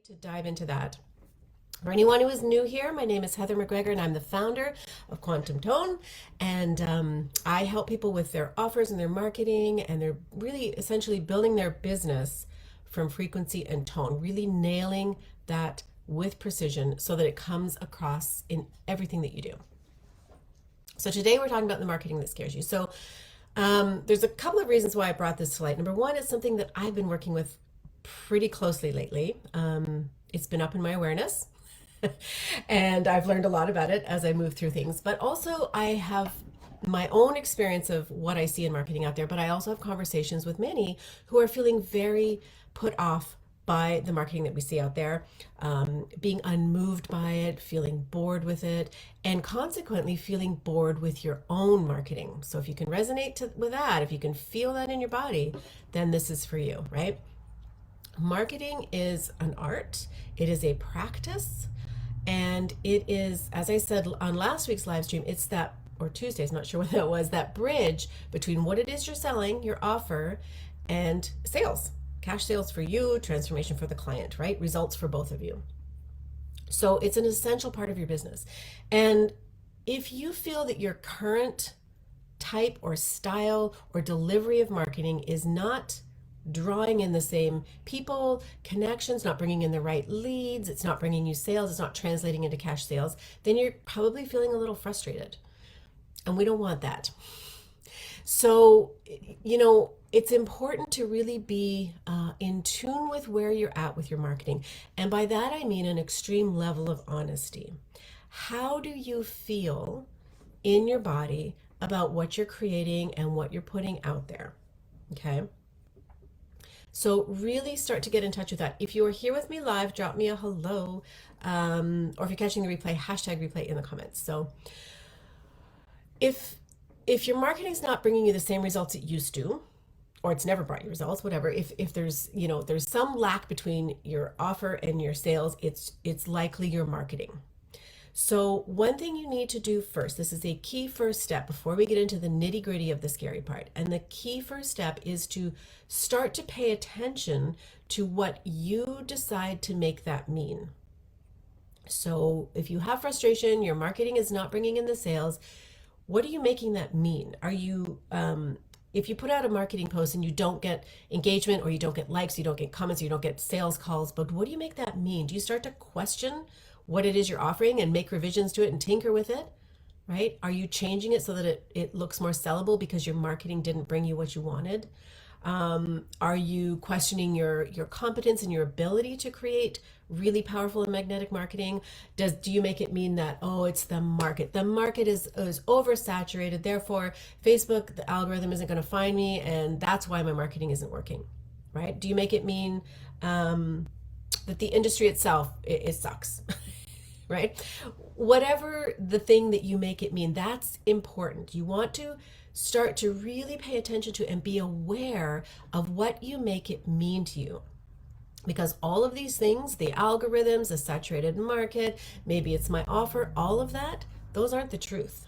To dive into that. For anyone who is new here, my name is Heather McGregor and I'm the founder of Quantum Tone. And I help people with their offers and their marketing, and they're really essentially building their business from frequency and tone, really nailing that with precision so that it comes across in everything that you do. So today we're talking about the marketing that scares you. So there's a couple of reasons why I brought this to light. Number one, it's something that I've been working with pretty closely lately. It's been up in my awareness and I've learned a lot about it as I move through things. But also, I have my own experience of what I see in marketing out there, but I also have conversations with many who are feeling very put off by the marketing that we see out there, being unmoved by it, feeling bored with it, and consequently feeling bored with your own marketing. So if you can resonate with that, if you can feel that in your body, then this is for you, right? Marketing is an art, it is a practice, and it is, as I said on last week's live stream, it's that, or Tuesdays, not sure what that was, that bridge between what it is you're selling, your offer, and sales. Cash sales for you, transformation for the client, right? Results for both of you. So it's an essential part of your business. And if you feel that your current type or style or delivery of marketing is not drawing in the same people, connections, not bringing in the right leads, it's not bringing you sales, it's not translating into cash sales, then you're probably feeling a little frustrated. And we don't want that. So, it's important to really be in tune with where you're at with your marketing. And by that, I mean an extreme level of honesty. How do you feel in your body about what you're creating and what you're putting out there? Okay. So really start to get in touch with that. If you are here with me live, drop me a hello. Or if you're catching the replay, hashtag replay in the comments. So if your marketing is not bringing you the same results it used to, or it's never brought you results, whatever, if there's some lack between your offer and your sales, it's likely your marketing. So one thing you need to do first, this is a key first step before we get into the nitty gritty of the scary part. And the key first step is to start to pay attention to what you decide to make that mean. So if you have frustration, your marketing is not bringing in the sales, what are you making that mean? Are you, if you put out a marketing post and you don't get engagement, or you don't get likes, you don't get comments, you don't get sales calls, but what do you make that mean? Do you start to question what it is you're offering and make revisions to it and tinker with it, right? Are you changing it so that it looks more sellable because your marketing didn't bring you what you wanted? Are you questioning your competence and your ability to create really powerful and magnetic marketing? Do you make it mean that, oh, it's the market? The market is oversaturated, therefore Facebook, the algorithm isn't going to find me, and that's why my marketing isn't working, right? Do you make it mean that the industry itself, it sucks? Right? Whatever the thing that you make it mean, that's important. You want to start to really pay attention to and be aware of what you make it mean to you. Because all of these things, the algorithms, the saturated market, maybe it's my offer, all of that, those aren't the truth.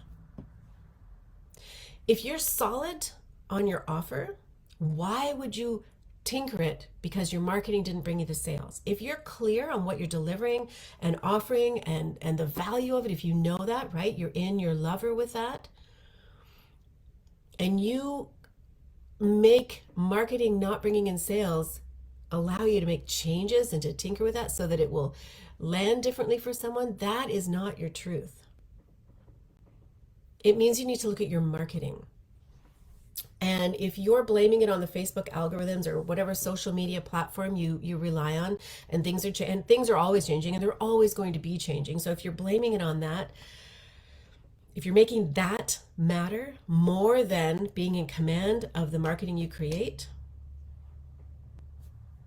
If you're solid on your offer, why would you tinker it because your marketing didn't bring you the sales? If you're clear on what you're delivering and offering and the value of it, if you know that, right, you're in your lover with that, and you make marketing not bringing in sales allow you to make changes and to tinker with that so that it will land differently for someone, that is not your truth. It means you need to look at your marketing. And if you're blaming it on the Facebook algorithms or whatever social media platform you rely on, and things are always changing, and they're always going to be changing. So if you're blaming it on that, if you're making that matter more than being in command of the marketing you create,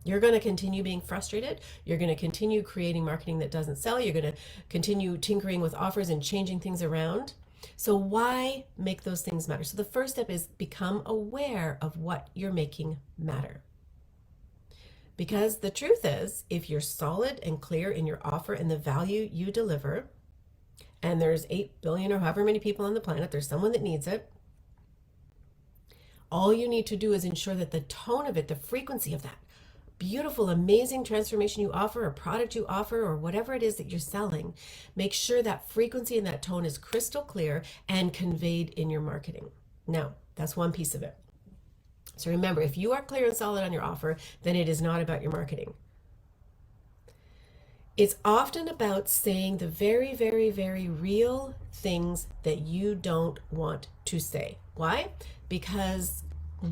you're going to continue being frustrated. You're going to continue creating marketing that doesn't sell. You're going to continue tinkering with offers and changing things around. So why make those things matter? So the first step is become aware of what you're making matter. Because the truth is, if you're solid and clear in your offer and the value you deliver, and there's 8 billion or however many people on the planet, there's someone that needs it, all you need to do is ensure that the tone of it, the frequency of that, beautiful, amazing transformation you offer, or product you offer, or whatever it is that you're selling, make sure that frequency and that tone is crystal clear and conveyed in your marketing. Now, that's one piece of it. So remember, if you are clear and solid on your offer, then it is not about your marketing. It's often about saying the very, very, very real things that you don't want to say. Why? Because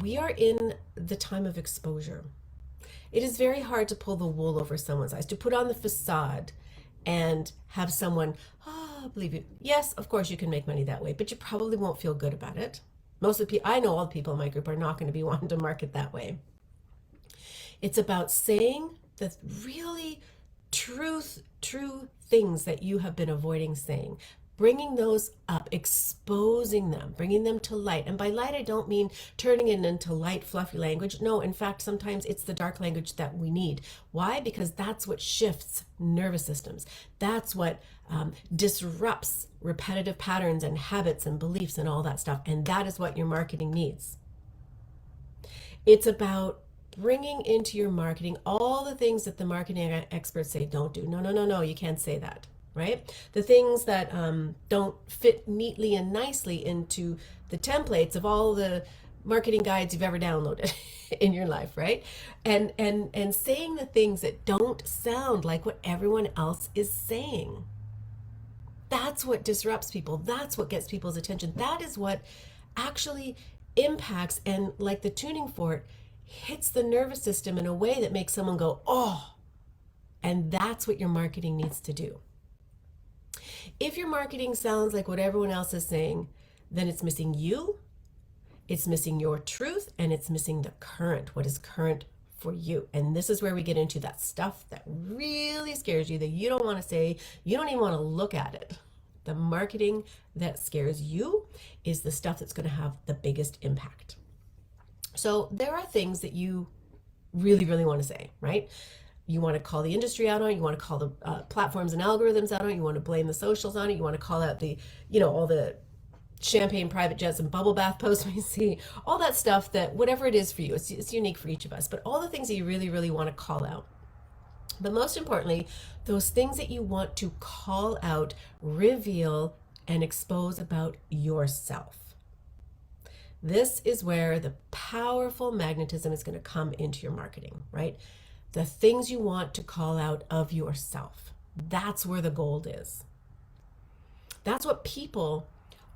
we are in the time of exposure. It is very hard to pull the wool over someone's eyes, to put on the facade and have someone, believe you. Yes, of course you can make money that way, but you probably won't feel good about it. Most of the people, I know all the people in my group are not going to be wanting to market that way. It's about saying the really true things that you have been avoiding saying, bringing those up, exposing them, bringing them to light. And by light, I don't mean turning it into light, fluffy language. No, in fact, sometimes it's the dark language that we need. Why? Because that's what shifts nervous systems. That's what disrupts repetitive patterns and habits and beliefs and all that stuff. And that is what your marketing needs. It's about bringing into your marketing all the things that the marketing experts say don't do. No, you can't say that. Right? The things that don't fit neatly and nicely into the templates of all the marketing guides you've ever downloaded in your life, right? And saying the things that don't sound like what everyone else is saying. That's what disrupts people. That's what gets people's attention. That is what actually impacts and, like the tuning fork, hits the nervous system in a way that makes someone go, oh, and that's what your marketing needs to do. If your marketing sounds like what everyone else is saying, then it's missing you, it's missing your truth, and it's missing the current, what is current for you. And this is where we get into that stuff that really scares you, that you don't want to say, you don't even want to look at it. The marketing that scares you is the stuff that's going to have the biggest impact. So there are things that you really, really want to say, right? You want to call the industry out on it. You want to call the platforms and algorithms out on it. You want to blame the socials on it. You want to call out the, all the champagne private jets and bubble bath posts we see, all that stuff that whatever it is for you, it's unique for each of us, but all the things that you really, really want to call out. But most importantly, those things that you want to call out, reveal, and expose about yourself. This is where the powerful magnetism is going to come into your marketing, right? The things you want to call out of yourself. That's where the gold is. That's what people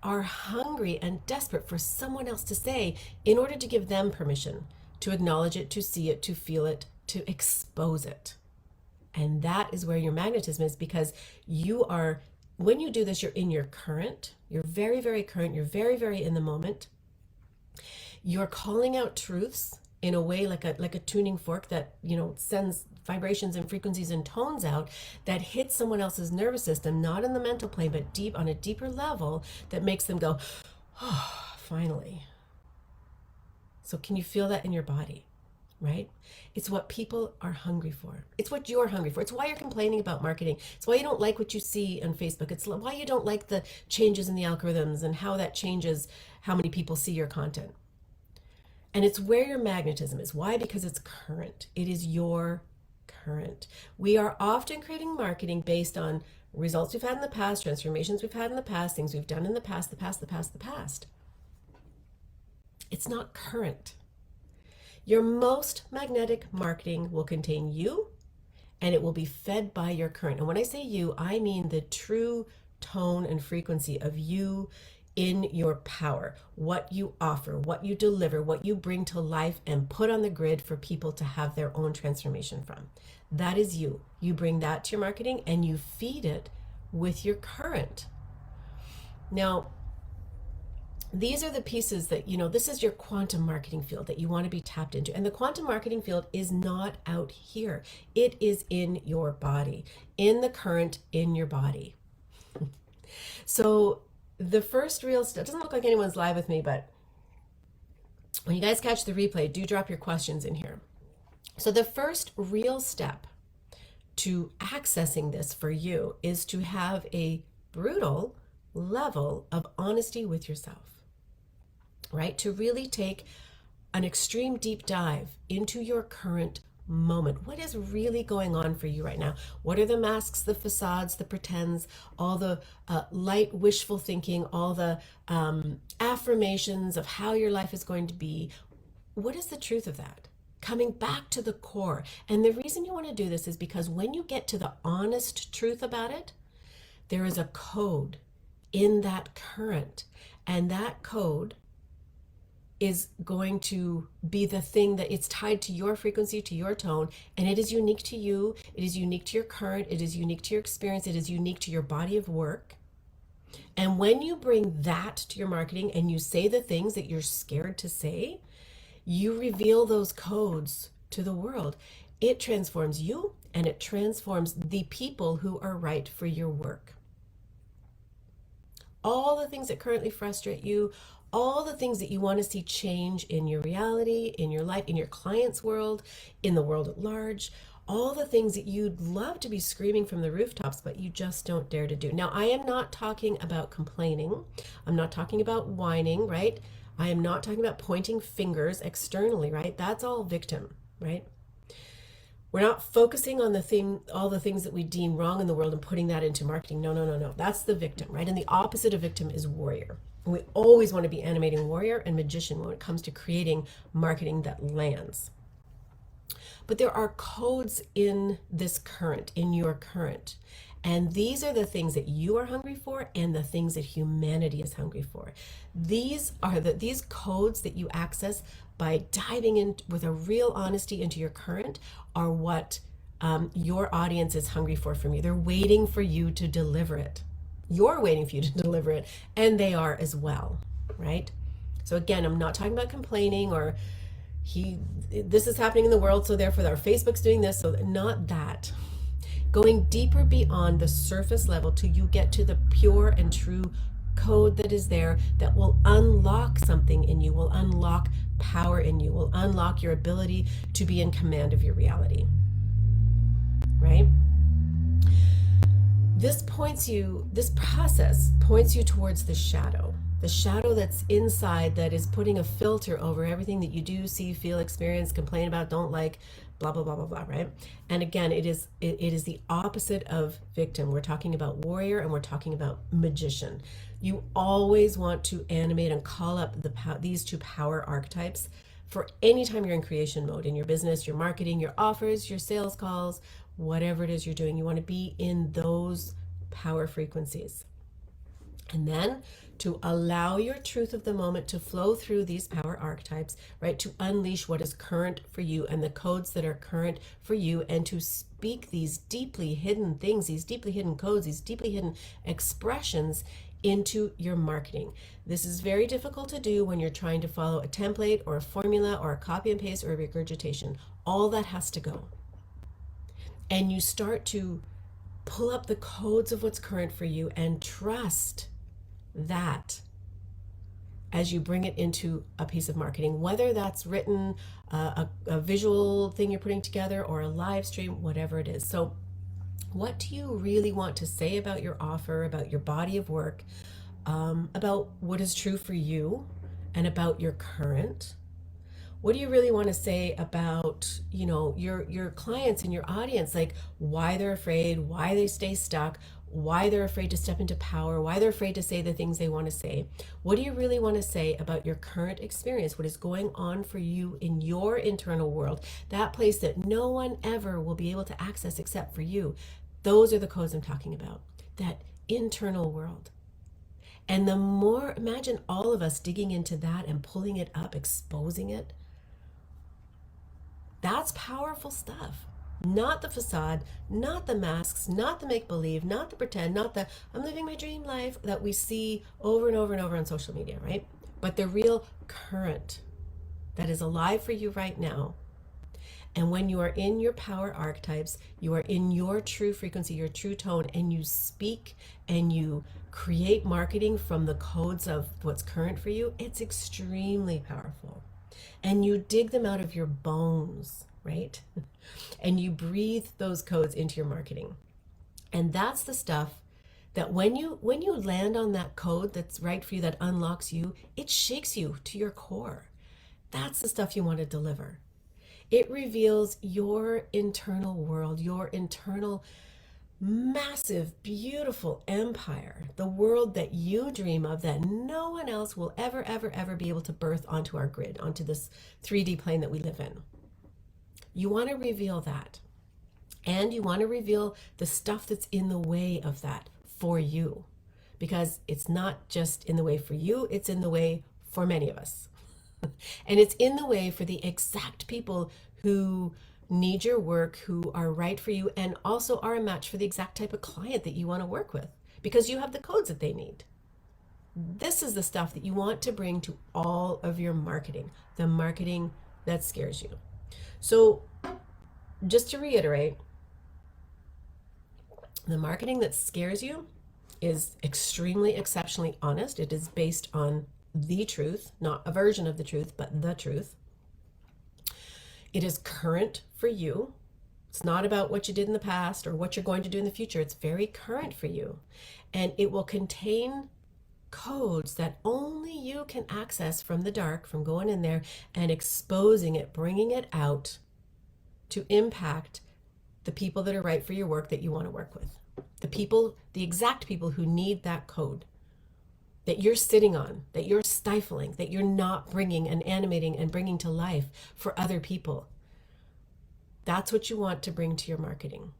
are hungry and desperate for someone else to say in order to give them permission to acknowledge it, to see it, to feel it, to expose it. And that is where your magnetism is, because when you do this, you're in your current. You're very, very current. You're very, very in the moment. You're calling out truths in a way like a tuning fork that sends vibrations and frequencies and tones out that hits someone else's nervous system, not in the mental plane, but deep on a deeper level, that makes them go, oh, finally. So can you feel that in your body, right? It's what people are hungry for. It's what you're hungry for. It's why you're complaining about marketing. It's why you don't like what you see on Facebook. It's why you don't like the changes in the algorithms and how that changes how many people see your content. And it's where your magnetism is. Why? Because it's current. It is your current. We are often creating marketing based on results we've had in the past, transformations we've had in the past, things we've done in the past. It's not current. Your most magnetic marketing will contain you, and it will be fed by your current. And when I say you, I mean the true tone and frequency of you in your power, what you offer, what you deliver, what you bring to life and put on the grid for people to have their own transformation from. That is you. You bring that to your marketing and you feed it with your current. Now, these are the pieces that, this is your quantum marketing field that you want to be tapped into. And the quantum marketing field is not out here. It is in your body, in the current, in your body. So the first real step, it doesn't look like anyone's live with me, but when you guys catch the replay, do drop your questions in here. So the first real step to accessing this for you is to have a brutal level of honesty with yourself, right? To really take an extreme deep dive into your current moment. What is really going on for you right now? What are the masks, the facades, the pretends, all the light wishful thinking, all the affirmations of how your life is going to be? What is the truth of that? Coming back to the core. And the reason you want to do this is because when you get to the honest truth about it, there is a code in that current. And that code is going to be the thing that it's tied to your frequency, to your tone, and it is unique to you. It is unique to your current. It is unique to your experience. It is unique to your body of work. And when you bring that to your marketing and you say the things that you're scared to say, you reveal those codes to the world. It transforms you and it transforms the people who are right for your work. All the things that currently frustrate you, all the things that you want to see change in your reality, in your life, in your client's world, in the world at large, all the things that you'd love to be screaming from the rooftops, but you just don't dare to do. Now, I am not talking about complaining. I'm not talking about whining, right? I am not talking about pointing fingers externally, right? That's all victim, right? We're not focusing on all the things that we deem wrong in the world and putting that into marketing. No, no, no, no. That's the victim, right? And the opposite of victim is warrior. And we always want to be animating warrior and magician when it comes to creating marketing that lands. But there are codes in this current, in your current. And these are the things that you are hungry for and the things that humanity is hungry for. These are these codes that you access by diving in with a real honesty into your current are what your audience is hungry for from you. They're waiting for you to deliver it. You're waiting for you to deliver it, and they are as well, right? So again, I'm not talking about complaining or this is happening in the world, so therefore our Facebook's doing this, so not that. Going deeper beyond the surface level till you get to the pure and true code that is there that will unlock something in you, will unlock power in you, will unlock your ability to be in command of your reality, right? This process points you towards the shadow that's inside, that is putting a filter over everything that you do, see, feel, experience, complain about, don't like, blah, blah, blah, blah, blah, right? And again, it is the opposite of victim. We're talking about warrior and we're talking about magician. You always want to animate and call up these two power archetypes for any time you're in creation mode, in your business, your marketing, your offers, your sales calls, whatever it is you're doing. You want to be in those power frequencies. And then to allow your truth of the moment to flow through these power archetypes, right? To unleash what is current for you and the codes that are current for you, and to speak these deeply hidden things, these deeply hidden codes, these deeply hidden expressions into your marketing. This is very difficult to do when you're trying to follow a template or a formula or a copy and paste or a regurgitation. All that has to go. And you start to pull up the codes of what's current for you and trust that as you bring it into a piece of marketing, whether that's written, a visual thing you're putting together, or a live stream, whatever it is. So what do you really want to say about your offer, about your body of work, about what is true for you and about your current? What do you really want to say about, your clients and your audience, like why they're afraid, why they stay stuck, why they're afraid to step into power, why they're afraid to say the things they want to say? What do you really want to say about your current experience? What is going on for you in your internal world? That place that no one ever will be able to access except for you. Those are the codes I'm talking about. That internal world. And the more, imagine all of us digging into that and pulling it up, exposing it. That's powerful stuff. Not the facade, not the masks, not the make-believe, not the pretend, not the I'm living my dream life that we see over and over and over on social media, right? But the real current that is alive for you right now. And when you are in your power archetypes, you are in your true frequency, your true tone, and you speak and you create marketing from the codes of what's current for you, it's extremely powerful. And you dig them out of your bones, right? And you breathe those codes into your marketing. And that's the stuff that when you land on that code that's right for you, that unlocks you, it shakes you to your core. That's the stuff you want to deliver. It reveals your internal world, your internal massive, beautiful empire, the world that you dream of that no one else will ever, ever, ever be able to birth onto our grid, onto this 3D plane that we live in. You want to reveal that. And you want to reveal the stuff that's in the way of that for you. Because it's not just in the way for you, it's in the way for many of us. And it's in the way for the exact people who need your work, who are right for you, and also are a match for the exact type of client that you want to work with because you have the codes that they need. This is the stuff that you want to bring to all of your marketing, the marketing that scares you. So, just to reiterate, the marketing that scares you is extremely exceptionally honest. It is based on the truth, not a version of the truth, but the truth. It is current for you. It's not about what you did in the past or what you're going to do in the future. It's very current for you. And it will contain codes that only you can access from the dark, from going in there and exposing it, bringing it out to impact the people that are right for your work that you want to work with. The people, the exact people who need that code that you're sitting on, that you're stifling, that you're not bringing and animating and bringing to life for other people. That's what you want to bring to your marketing,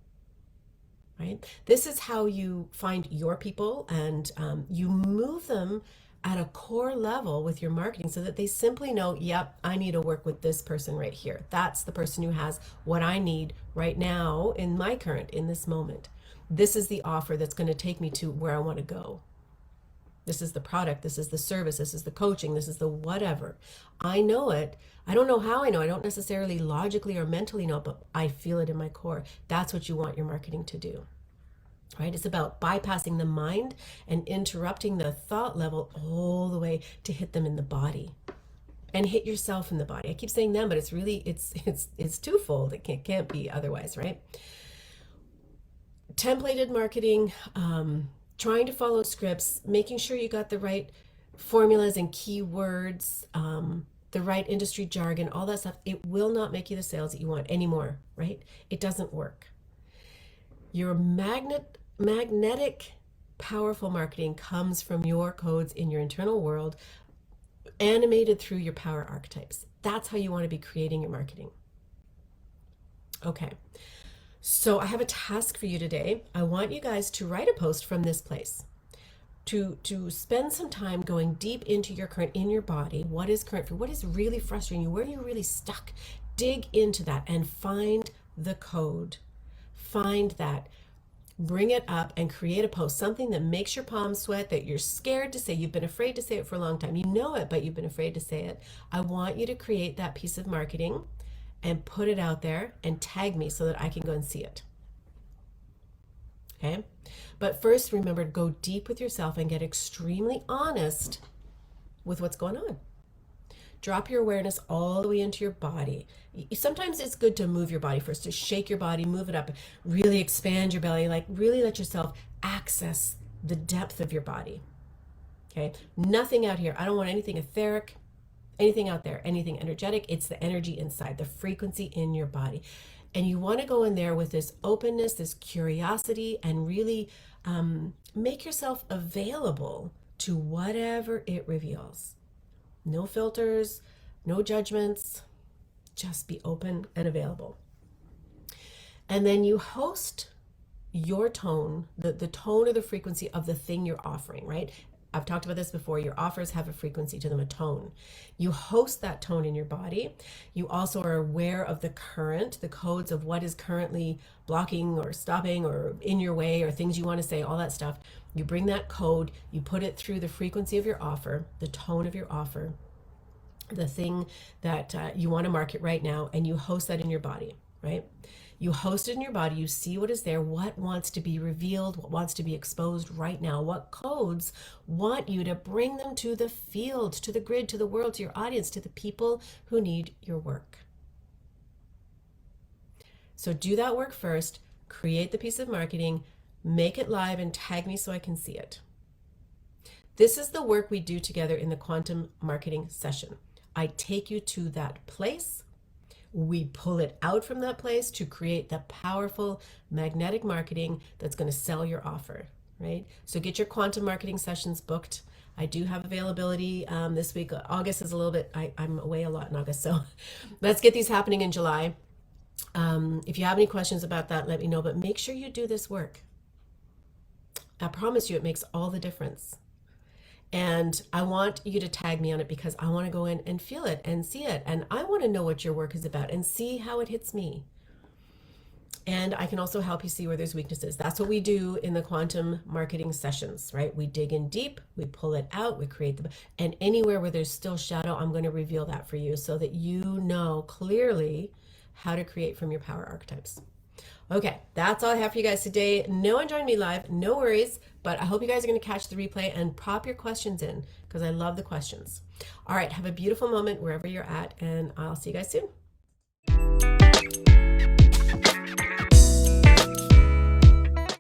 right? This is how you find your people and you move them at a core level with your marketing so that they simply know, yep, I need to work with this person right here. That's the person who has what I need right now in my current, in this moment. This is the offer that's going to take me to where I want to go. This is the product, this is the service, this is the coaching, this is the whatever. I know it. I don't know how I know. I don't necessarily logically or mentally know, but I feel it in my core. That's what you want your marketing to do, right? It's about bypassing the mind and interrupting the thought level all the way to hit them in the body and hit yourself in the body. I keep saying them, but it's really, it's twofold. It can't be otherwise, right? Templated marketing, trying to follow scripts, making sure you got the right formulas and keywords, the right industry jargon, all that stuff, it will not make you the sales that you want anymore, right? It doesn't work. Your magnetic, powerful marketing comes from your codes in your internal world, animated through your power archetypes. That's how you want to be creating your marketing. Okay. So I have a task for you today. I want you guys to write a post from this place, to spend some time going deep into your current, in your body. What is current for you? What is really frustrating you? Where are you really stuck? Dig into that and find the code. Find that. Bring it up and create a post, something that makes your palms sweat, that you're scared to say. You've been afraid to say it for a long time. You know it, but you've been afraid to say it. I want you to create that piece of marketing and put it out there and tag me so that I can go and see it. Okay? But first, remember to go deep with yourself and get extremely honest with what's going on. Drop your awareness all the way into your body. Sometimes it's good to move your body first, to shake your body, move it up, really expand your belly, like really let yourself access the depth of your body. Okay? Nothing out here. I don't want anything etheric, anything out there, anything energetic. It's the energy inside, the frequency in your body. And you want to go in there with this openness, this curiosity, and really make yourself available to whatever it reveals. No filters, no judgments, just be open and available. And then you host your tone, the tone or the frequency of the thing you're offering, right? I've talked about this before. Your offers have a frequency to them, a tone. You host that tone in your body. You also are aware of the current, the codes of what is currently blocking or stopping or in your way or things you want to say, all that stuff. You bring that code, you put it through the frequency of your offer, the tone of your offer, the thing that you want to market right now, and you host that in your body, right? You host it in your body, you see what is there, what wants to be revealed, what wants to be exposed right now, what codes want you to bring them to the field, to the grid, to the world, to your audience, to the people who need your work. So do that work first, create the piece of marketing, make it live, and tag me so I can see it. This is the work we do together in the quantum marketing session. I take you to that place we pull it out from that place to create the powerful magnetic marketing that's going to sell your offer, right? So get your quantum marketing sessions booked. I do have availability this week. August is a little bit, I'm away a lot in August, so let's get these happening in July. If you have any questions about that, let me know, but make sure you do this work. I promise you it makes all the difference. And I want you to tag me on it because I want to go in and feel it and see it. And I want to know what your work is about and see how it hits me. And I can also help you see where there's weaknesses. That's what we do in the quantum marketing sessions, right? We dig in deep, we pull it out, we create and anywhere where there's still shadow, I'm going to reveal that for you so that you know clearly how to create from your power archetypes. Okay, that's all I have for you guys today. No one joined me live, no worries, but I hope you guys are going to catch the replay and pop your questions in because I love the questions. All right, have a beautiful moment wherever you're at, and I'll see you guys soon.